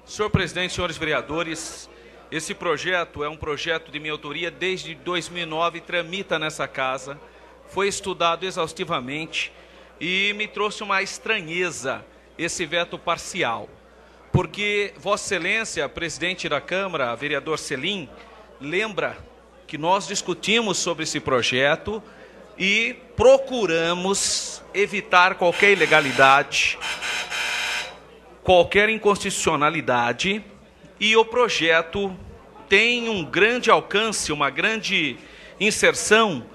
Senhor presidente, senhores vereadores, esse projeto é um projeto de minha autoria desde 2009, tramita nessa casa, foi estudado exaustivamente e me trouxe uma estranheza esse veto parcial, porque Vossa Excelência, presidente da Câmara, vereador Selim, lembra que nós discutimos sobre esse projeto e procuramos evitar qualquer ilegalidade, qualquer inconstitucionalidade, e o projeto tem um grande alcance, uma grande inserção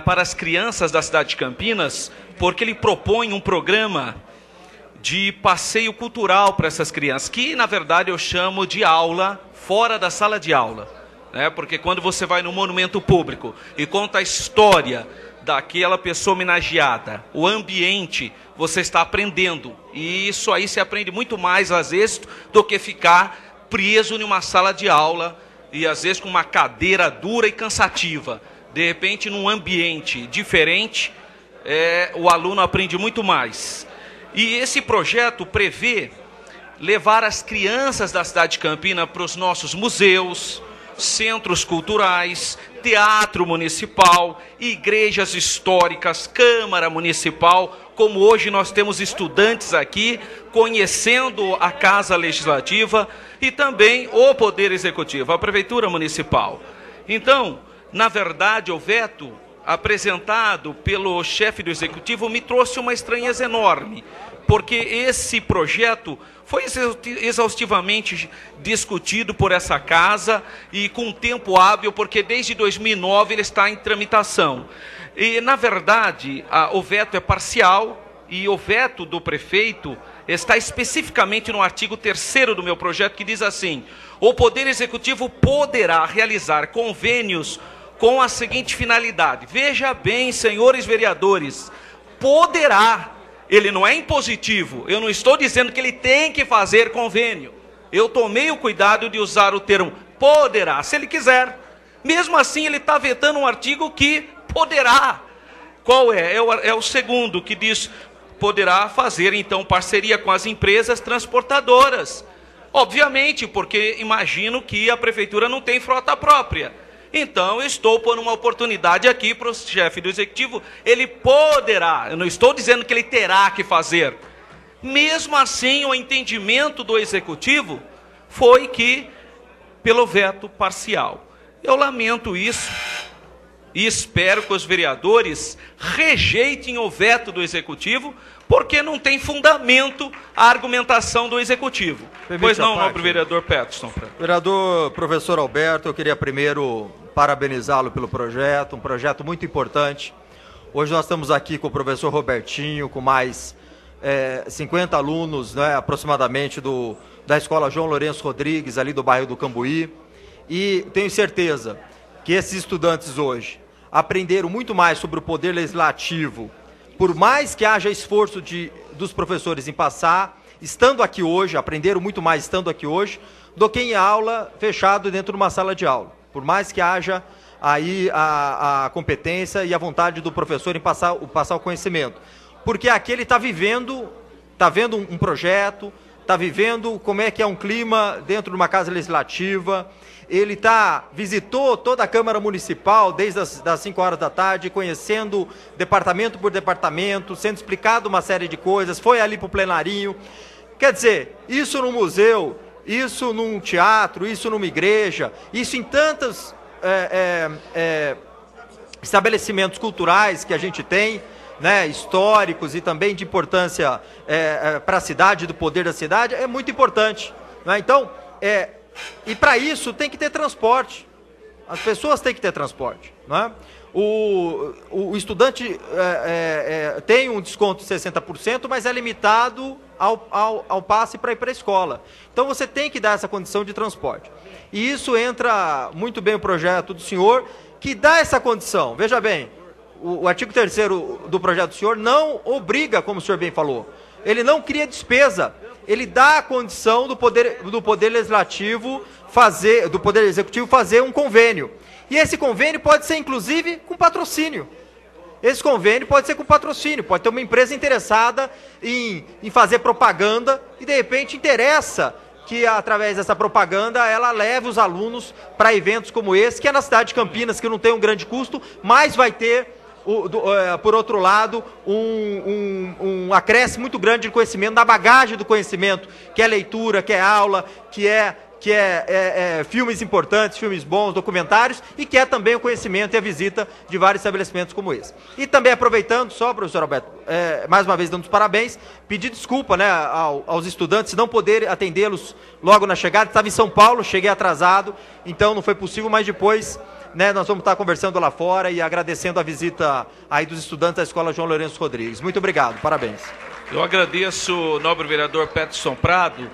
para as crianças da cidade de Campinas, porque ele propõe um programa de passeio cultural para essas crianças, que na verdade eu chamo de aula fora da sala de aula, né? Porque quando você vai no monumento público e conta a história daquela pessoa homenageada, o ambiente, você está aprendendo. E isso aí se aprende muito mais, às vezes, do que ficar preso em uma sala de aula e, às vezes, com uma cadeira dura e cansativa. De repente, num ambiente diferente, o aluno aprende muito mais. E esse projeto prevê levar as crianças da cidade de Campinas para os nossos museus, centros culturais, teatro municipal, igrejas históricas, Câmara Municipal, como hoje nós temos estudantes aqui conhecendo a Casa Legislativa e também o Poder Executivo, a Prefeitura Municipal. Então, na verdade, o veto apresentado pelo chefe do Executivo me trouxe uma estranheza enorme, porque esse projeto foi exaustivamente discutido por essa casa e com tempo hábil, porque desde 2009 ele está em tramitação. E, na verdade, o veto é parcial e o veto do prefeito está especificamente no artigo 3º do meu projeto, que diz assim: o Poder Executivo poderá realizar convênios com a seguinte finalidade. Veja bem, senhores vereadores, poderá. Ele não é impositivo, eu não estou dizendo que ele tem que fazer convênio. Eu tomei o cuidado de usar o termo poderá, se ele quiser. Mesmo assim, ele está vetando um artigo que poderá. Qual é? É o segundo, que diz poderá fazer, então, parceria com as empresas transportadoras. Obviamente, porque imagino que a prefeitura não tem frota própria. Então, eu estou pondo uma oportunidade aqui para o chefe do Executivo. Ele poderá, eu não estou dizendo que ele terá que fazer. Mesmo assim, o entendimento do Executivo foi que, pelo veto parcial. Eu lamento isso e espero que os vereadores rejeitem o veto do Executivo, porque não tem fundamento a argumentação do Executivo. Pois não, nobre vereador Peterson. Vereador professor Alberto, eu queria primeiro parabenizá-lo pelo projeto, um projeto muito importante. Hoje nós estamos aqui com o professor Robertinho, com mais 50 alunos, né, aproximadamente, da Escola João Lourenço Rodrigues, ali do bairro do Cambuí. E tenho certeza que esses estudantes hoje aprenderam muito mais sobre o Poder Legislativo, por mais que haja esforço dos professores em passar, estando aqui hoje, aprenderam muito mais estando aqui hoje, do que em aula fechado dentro de uma sala de aula. Por mais que haja aí a competência e a vontade do professor em passar o conhecimento. Porque aqui ele está vivendo, está vendo um projeto, está vivendo como é que é um clima dentro de uma casa legislativa. Ele visitou toda a Câmara Municipal desde das 5 horas da tarde, conhecendo departamento por departamento, sendo explicado uma série de coisas, foi ali para o plenarinho. Quer dizer, isso no museu, isso num teatro, isso numa igreja, isso em tantos estabelecimentos culturais que a gente tem, né, históricos e também de importância para a cidade, do poder da cidade, é muito importante, né? Então, e para isso tem que ter transporte. As pessoas têm que ter transporte, né? O estudante tem um desconto de 60%, mas é limitado ao passe para ir para a escola. Então você tem que dar essa condição de transporte. E isso entra muito bem o projeto do senhor, que dá essa condição. Veja bem, o artigo 3º do projeto do senhor não obriga, como o senhor bem falou, ele não cria despesa, ele dá a condição do Poder Legislativo do Poder Executivo fazer um convênio. E esse convênio pode ser, inclusive, com patrocínio. Esse convênio pode ser com patrocínio, pode ter uma empresa interessada em fazer propaganda e, de repente, interessa que através dessa propaganda ela leve os alunos para eventos como esse, que é na cidade de Campinas, que não tem um grande custo, mas vai ter, por outro lado, um acréscimo muito grande de conhecimento, da bagagem do conhecimento, que é leitura, que é aula, que é filmes importantes, filmes bons, documentários, e que é também o conhecimento e a visita de vários estabelecimentos como esse. E também aproveitando, só, professor Alberto, mais uma vez dando os parabéns, pedir desculpa, né, aos estudantes, não poder atendê-los logo na chegada. Estava em São Paulo, cheguei atrasado, então não foi possível, mas depois, né, nós vamos estar conversando lá fora e agradecendo a visita aí dos estudantes da Escola João Lourenço Rodrigues. Muito obrigado, parabéns. Eu agradeço, nobre vereador Peterson Prado,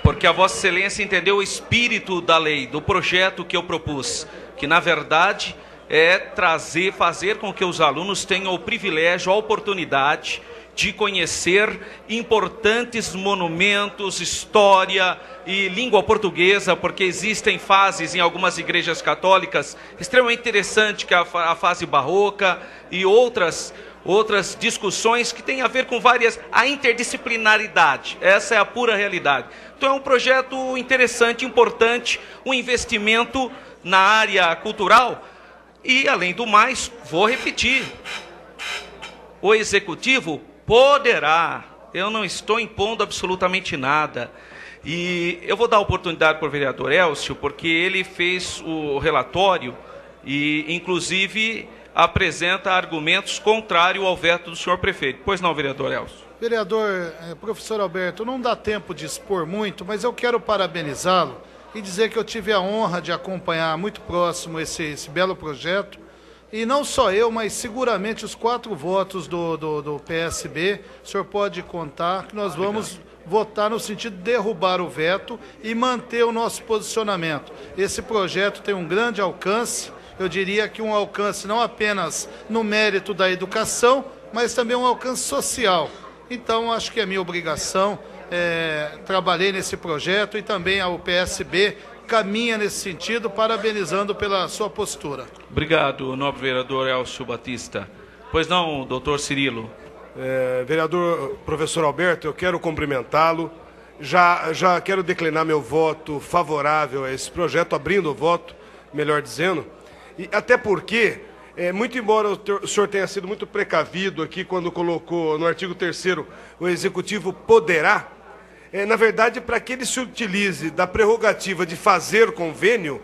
porque a Vossa Excelência entendeu o espírito da lei, do projeto que eu propus, que na verdade é fazer com que os alunos tenham o privilégio, a oportunidade de conhecer importantes monumentos, história e língua portuguesa, porque existem fases em algumas igrejas católicas extremamente interessantes, que é a fase barroca e outras discussões que têm a ver com a interdisciplinaridade. Essa é a pura realidade. Então é um projeto interessante, importante, um investimento na área cultural e, além do mais, vou repetir, o Executivo poderá, eu não estou impondo absolutamente nada, e eu vou dar a oportunidade para o vereador Elcio, porque ele fez o relatório e, inclusive, apresenta argumentos contrários ao veto do senhor prefeito. Pois não, vereador Elcio? Vereador, professor Alberto, não dá tempo de expor muito, mas eu quero parabenizá-lo e dizer que eu tive a honra de acompanhar muito próximo esse belo projeto. E não só eu, mas seguramente os 4 votos do PSB, o senhor pode contar que nós vamos votar no sentido de derrubar o veto e manter o nosso posicionamento. Esse projeto tem um grande alcance, eu diria que um alcance não apenas no mérito da educação, mas também um alcance social. Então, acho que é minha obrigação, trabalhei nesse projeto e também o PSB caminha nesse sentido, parabenizando pela sua postura. Obrigado, nobre vereador Elcio Batista. Pois não, doutor Cirilo? Vereador professor Alberto, eu quero cumprimentá-lo. Já quero declinar meu voto favorável a esse projeto, abrindo o voto, melhor dizendo. E até porque, muito embora o senhor tenha sido muito precavido aqui quando colocou no artigo 3º o Executivo poderá, na verdade, para que ele se utilize da prerrogativa de fazer convênio,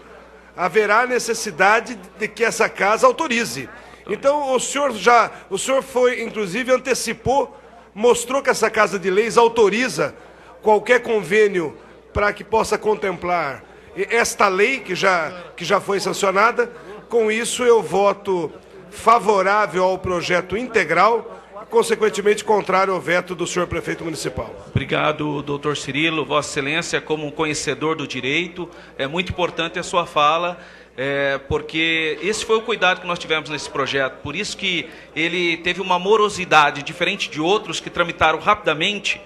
haverá necessidade de que essa casa autorize. Então, o senhor foi, inclusive, antecipou, mostrou que essa Casa de Leis autoriza qualquer convênio para que possa contemplar esta lei que já foi sancionada. Com isso, eu voto favorável ao projeto integral, consequentemente contrário ao veto do senhor prefeito municipal. Obrigado, doutor Cirilo. Vossa Excelência, como um conhecedor do direito, é muito importante a sua fala, porque esse foi o cuidado que nós tivemos nesse projeto. Por isso que ele teve uma morosidade diferente de outros que tramitaram rapidamente.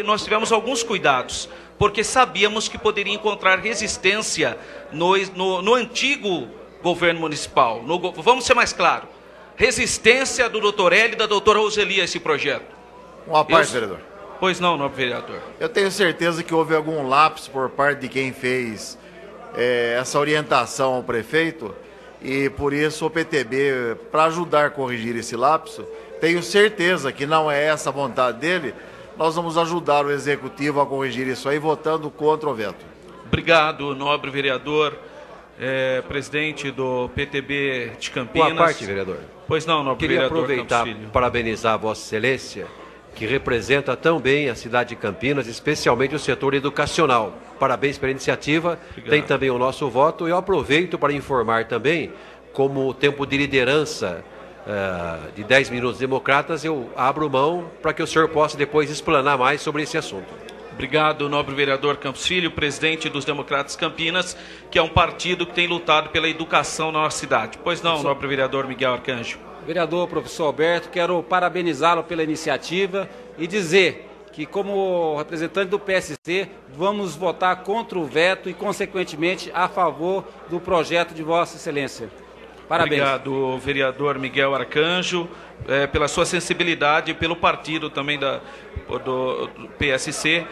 Nós tivemos alguns cuidados, porque sabíamos que poderia encontrar resistência no antigo governo municipal. Vamos ser mais claros. Resistência do doutor Hélio e da doutora Roseli a esse projeto. Uma parte, vereador. Pois não, nobre vereador. Eu tenho certeza que houve algum lapso por parte de quem fez essa orientação ao prefeito e, por isso, o PTB, para ajudar a corrigir esse lapso, tenho certeza que não é essa a vontade dele, nós vamos ajudar o Executivo a corrigir isso aí, votando contra o veto. Obrigado, nobre vereador, presidente do PTB de Campinas. Boa parte, vereador. Pois não, nobre Queria vereador aproveitar para parabenizar a Vossa Excelência, que representa tão bem a cidade de Campinas, especialmente o setor educacional. Parabéns pela iniciativa. Obrigado. Tem também o nosso voto. Eu aproveito para informar também, como o tempo de liderança de 10 minutos democratas, eu abro mão para que o senhor possa depois explanar mais sobre esse assunto. Obrigado, nobre vereador Campos Filho, presidente dos Democratas Campinas, que é um partido que tem lutado pela educação na nossa cidade. Pois não, nobre vereador Miguel Arcanjo. Vereador professor Alberto, quero parabenizá-lo pela iniciativa e dizer que, como representante do PSC, vamos votar contra o veto e, consequentemente, a favor do projeto de Vossa Excelência. Parabéns. Obrigado, vereador Miguel Arcanjo, pela sua sensibilidade, pelo partido também do PSC,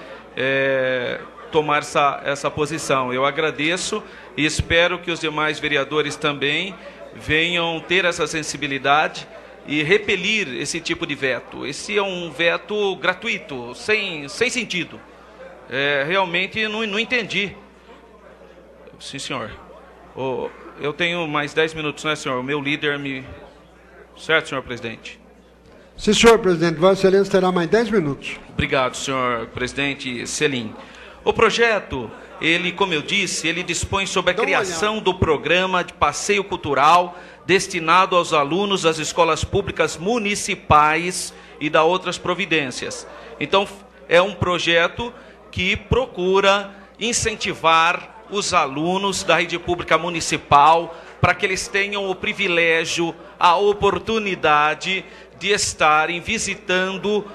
tomar essa posição. Eu agradeço e espero que os demais vereadores também venham ter essa sensibilidade e repelir esse tipo de veto. Esse é um veto gratuito, sem sentido. Realmente não entendi. Sim, senhor. Eu tenho mais 10 minutos, né, senhor? O meu líder me... Certo, senhor presidente? Sim, senhor presidente. Vossa Excelência terá mais 10 minutos. Obrigado, senhor presidente Selim. O projeto, como eu disse, ele dispõe sobre a criação do programa de passeio cultural destinado aos alunos das escolas públicas municipais e da outras providências. Então, é um projeto que procura incentivar os alunos da rede pública municipal para que eles tenham o privilégio, a oportunidade de estarem visitando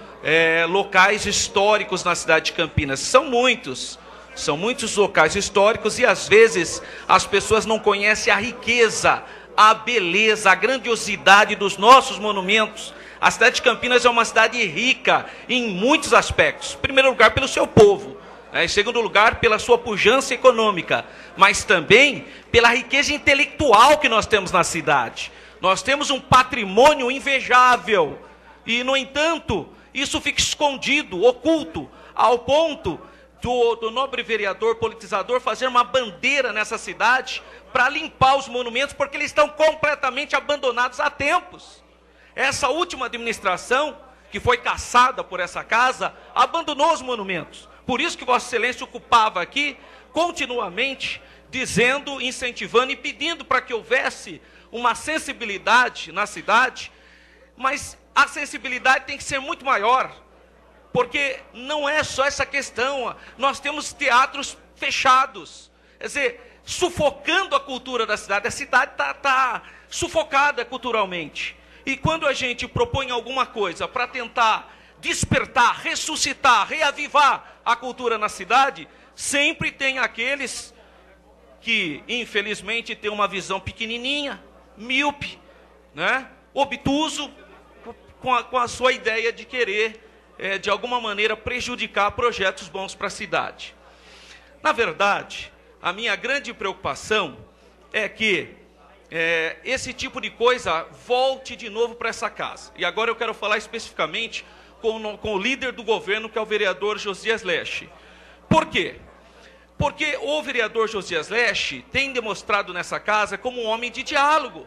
locais históricos na cidade de Campinas. São muitos locais históricos e às vezes as pessoas não conhecem a riqueza, a beleza, a grandiosidade dos nossos monumentos. A cidade de Campinas é uma cidade rica em muitos aspectos. Em primeiro lugar, pelo seu povo. Em segundo lugar, pela sua pujança econômica. Mas também pela riqueza intelectual que nós temos na cidade. Nós temos um patrimônio invejável. E, no entanto, isso fica escondido, oculto, ao ponto do nobre vereador politizador fazer uma bandeira nessa cidade para limpar os monumentos, porque eles estão completamente abandonados há tempos. Essa última administração, que foi caçada por essa casa, abandonou os monumentos. Por isso que Vossa Excelência ocupava aqui, continuamente, dizendo, incentivando e pedindo para que houvesse uma sensibilidade na cidade, mas a sensibilidade tem que ser muito maior, porque não é só essa questão. Nós temos teatros fechados, quer dizer, sufocando a cultura da cidade. A cidade está sufocada culturalmente. E quando a gente propõe alguma coisa para tentar despertar, ressuscitar, reavivar a cultura na cidade, sempre tem aqueles que, infelizmente, têm uma visão pequenininha, míope, né? Obtuso, com a sua ideia de querer, de alguma maneira, prejudicar projetos bons para a cidade. Na verdade, a minha grande preocupação é que esse tipo de coisa volte de novo para essa casa. E agora eu quero falar especificamente com o líder do governo, que é o vereador Josias Leche. Por quê? Porque o vereador Josias Leche tem demonstrado nessa casa como um homem de diálogo.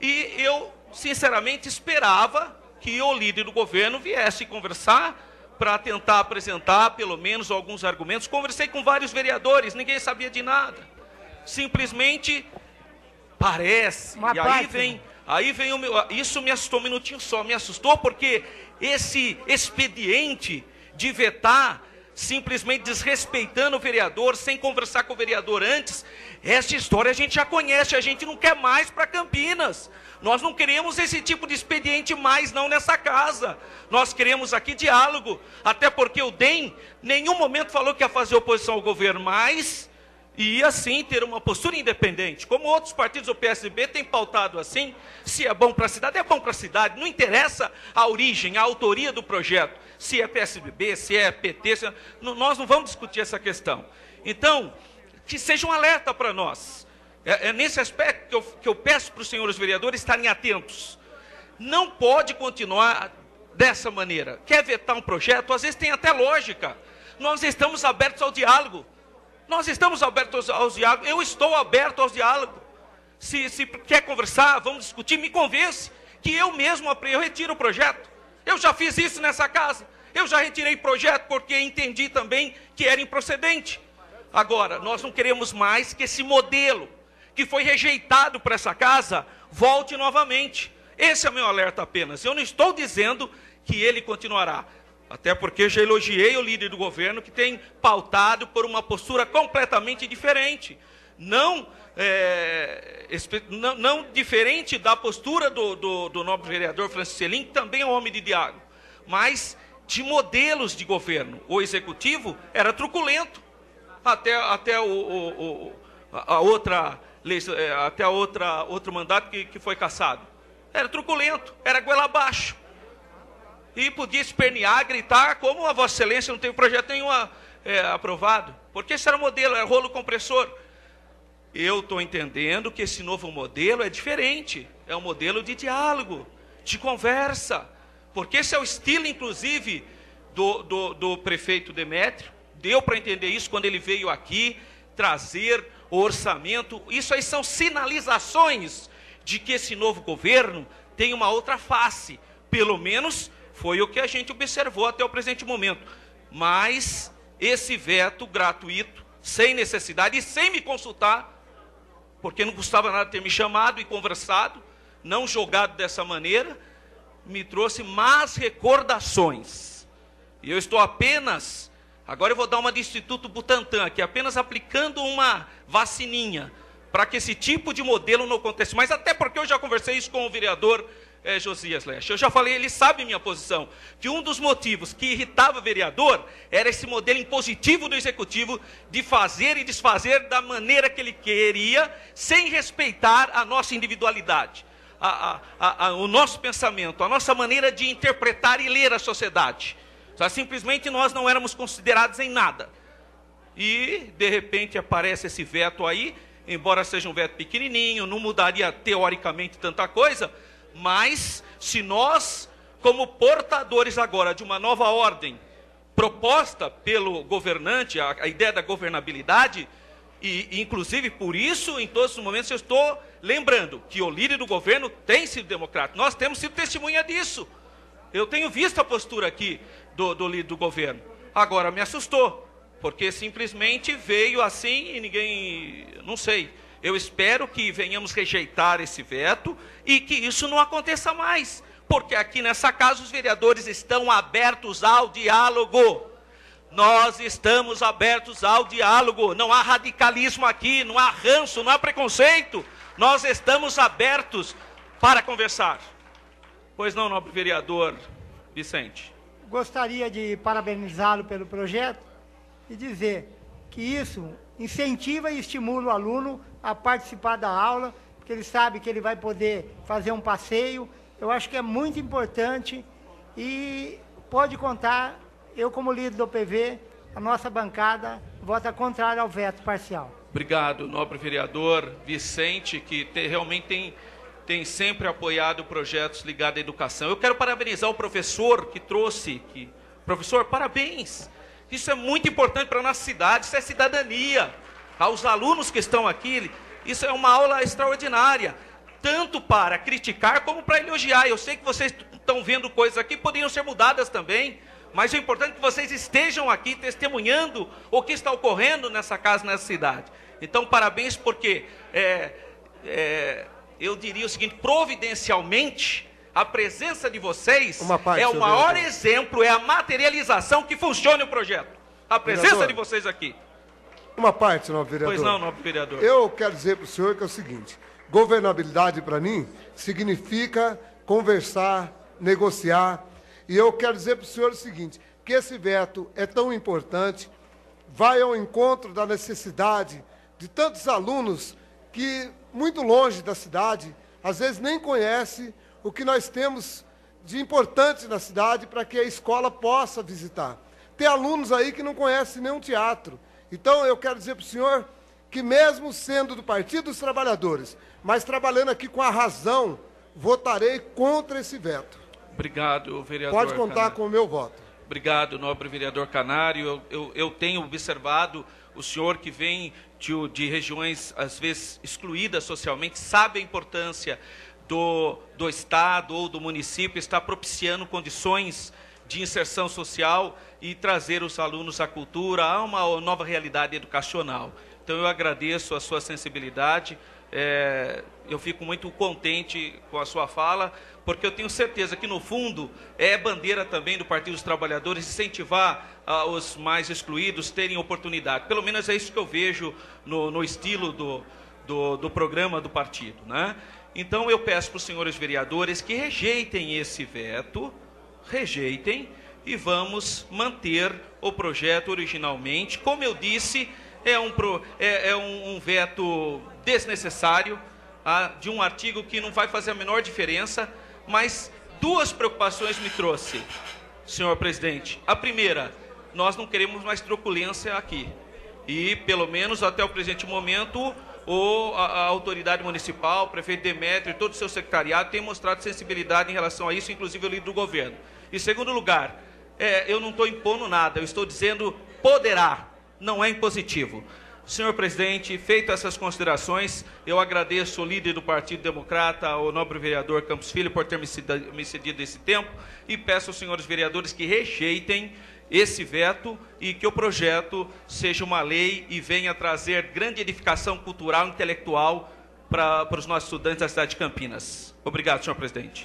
E eu, sinceramente, esperava que o líder do governo viesse conversar para tentar apresentar, pelo menos, alguns argumentos. Conversei com vários vereadores, ninguém sabia de nada. Simplesmente parece. Aí vem o meu... Isso me assustou um minutinho só. Me assustou porque esse expediente de vetar, simplesmente desrespeitando o vereador, sem conversar com o vereador antes, essa história a gente já conhece, a gente não quer mais para Campinas. Nós não queremos esse tipo de expediente mais não nessa casa. Nós queremos aqui diálogo, até porque o DEM em nenhum momento falou que ia fazer oposição ao governo, mas ia sim ter uma postura independente, como outros partidos do PSB têm pautado assim. Se é bom para a cidade, é bom para a cidade, não interessa a origem, a autoria do projeto, se é PSB, se é PT, nós não vamos discutir essa questão. Então, que seja um alerta para nós. É nesse aspecto que eu peço para os senhores vereadores estarem atentos. Não pode continuar dessa maneira. Quer vetar um projeto, às vezes tem até lógica. Nós estamos abertos ao diálogo. Nós estamos abertos ao diálogo. Eu estou aberto ao diálogo. Se quer conversar, vamos discutir, me convence que eu mesmo eu retiro o projeto. Eu já fiz isso nessa casa. Eu já retirei projeto porque entendi também que era improcedente. Agora, nós não queremos mais que esse modelo que foi rejeitado por essa casa volte novamente. Esse é o meu alerta apenas. Eu não estou dizendo que ele continuará. Até porque já elogiei o líder do governo, que tem pautado por uma postura completamente diferente. Não diferente da postura do nobre vereador Francisco Selim, que também é um homem de diálogo, mas de modelos de governo. O executivo era truculento, até outro mandato que foi cassado. Era truculento, era goela abaixo. E podia espernear, gritar, como a Vossa Excelência não teve projeto nenhum. aprovado, porque esse era o modelo, era rolo compressor. Eu estou entendendo que esse novo modelo é diferente, é um modelo de diálogo, de conversa, porque esse é o estilo, inclusive, do prefeito Demétrio. Deu para entender isso quando ele veio aqui trazer o orçamento. Isso aí são sinalizações de que esse novo governo tem uma outra face. Pelo menos foi o que a gente observou até o presente momento. Mas esse veto gratuito, sem necessidade e sem me consultar, porque não custava nada ter me chamado e conversado, não jogado dessa maneira, me trouxe más recordações. E eu estou apenas, agora eu vou dar uma de Instituto Butantan aqui, apenas aplicando uma vacininha, para que esse tipo de modelo não aconteça. Mas até porque eu já conversei isso com o vereador Josias Lesch. Eu já falei, ele sabe minha posição, que um dos motivos que irritava o vereador era esse modelo impositivo do Executivo de fazer e desfazer da maneira que ele queria, sem respeitar a nossa individualidade, o nosso pensamento, a nossa maneira de interpretar e ler a sociedade. Simplesmente nós não éramos considerados em nada. E, de repente, aparece esse veto aí, embora seja um veto pequenininho, não mudaria teoricamente tanta coisa, mas se nós, como portadores agora de uma nova ordem, proposta pelo governante, a ideia da governabilidade, e inclusive por isso, em todos os momentos, eu estou lembrando que o líder do governo tem sido democrático. Nós temos sido testemunha disso. Eu tenho visto a postura aqui do líder do governo. Agora me assustou, porque simplesmente veio assim e ninguém, não sei. Eu espero que venhamos rejeitar esse veto e que isso não aconteça mais, porque aqui nessa casa os vereadores estão abertos ao diálogo. Nós estamos abertos ao diálogo, não há radicalismo aqui, não há ranço, não há preconceito. Nós estamos abertos para conversar. Pois não, nobre vereador Vicente? Gostaria de parabenizá-lo pelo projeto e dizer que isso incentiva e estimula o aluno a participar da aula, porque ele sabe que ele vai poder fazer um passeio. Eu acho que é muito importante e pode contar, eu como líder do PV, a nossa bancada vota contrária ao veto parcial. Obrigado, nobre vereador Vicente, que realmente tem sempre apoiado projetos ligados à educação. Eu quero parabenizar o professor que trouxe aqui. Professor, parabéns. Isso é muito importante para a nossa cidade, isso é cidadania. Aos alunos que estão aqui, isso é uma aula extraordinária, tanto para criticar como para elogiar. Eu sei que vocês estão vendo coisas aqui que poderiam ser mudadas também, mas o importante é que vocês estejam aqui testemunhando o que está ocorrendo nessa casa, nessa cidade. Então, parabéns, porque eu diria o seguinte, providencialmente, a presença de vocês é o maior exemplo, é a materialização que funciona o projeto. A presença de vocês aqui. Uma parte, nobre vereador. Pois não, nobre vereador. Eu quero dizer para o senhor que é o seguinte, governabilidade para mim significa conversar, negociar, e eu quero dizer para o senhor o seguinte, que esse veto é tão importante, vai ao encontro da necessidade de tantos alunos que, muito longe da cidade, às vezes nem conhecem o que nós temos de importante na cidade para que a escola possa visitar. Tem alunos aí que não conhecem nenhum teatro. Então, eu quero dizer para o senhor que, mesmo sendo do Partido dos Trabalhadores, mas trabalhando aqui com a razão, votarei contra esse veto. Obrigado, vereador Pode contar Canário. com o meu voto. Obrigado, nobre vereador Canário. Eu tenho observado o senhor que vem de regiões, às vezes, excluídas socialmente, sabe a importância do Estado ou do município, está propiciando condições de inserção social e trazer os alunos à cultura, a uma nova realidade educacional. Então, eu agradeço a sua sensibilidade, eu fico muito contente com a sua fala, porque eu tenho certeza que, no fundo, é bandeira também do Partido dos Trabalhadores incentivar os mais excluídos terem oportunidade. Pelo menos é isso que eu vejo no estilo do programa do partido, né? Então, eu peço para os senhores vereadores que rejeitem esse veto, rejeitem, e vamos manter o projeto originalmente. Como eu disse, é um veto desnecessário, de um artigo que não vai fazer a menor diferença, mas duas preocupações me trouxe, senhor presidente. A primeira, nós não queremos mais truculência aqui. E, pelo menos até o presente momento, a autoridade municipal, o prefeito Demétrio e todo o seu secretariado têm mostrado sensibilidade em relação a isso, inclusive o líder do governo. Em segundo lugar, eu não estou impondo nada, eu estou dizendo poderá, não é impositivo. Senhor presidente, feito essas considerações, eu agradeço ao líder do Partido Democrata, ao nobre vereador Campos Filho, por ter me cedido esse tempo, e peço aos senhores vereadores que rejeitem esse veto e que o projeto seja uma lei e venha trazer grande edificação cultural e intelectual para os nossos estudantes da cidade de Campinas. Obrigado, senhor presidente.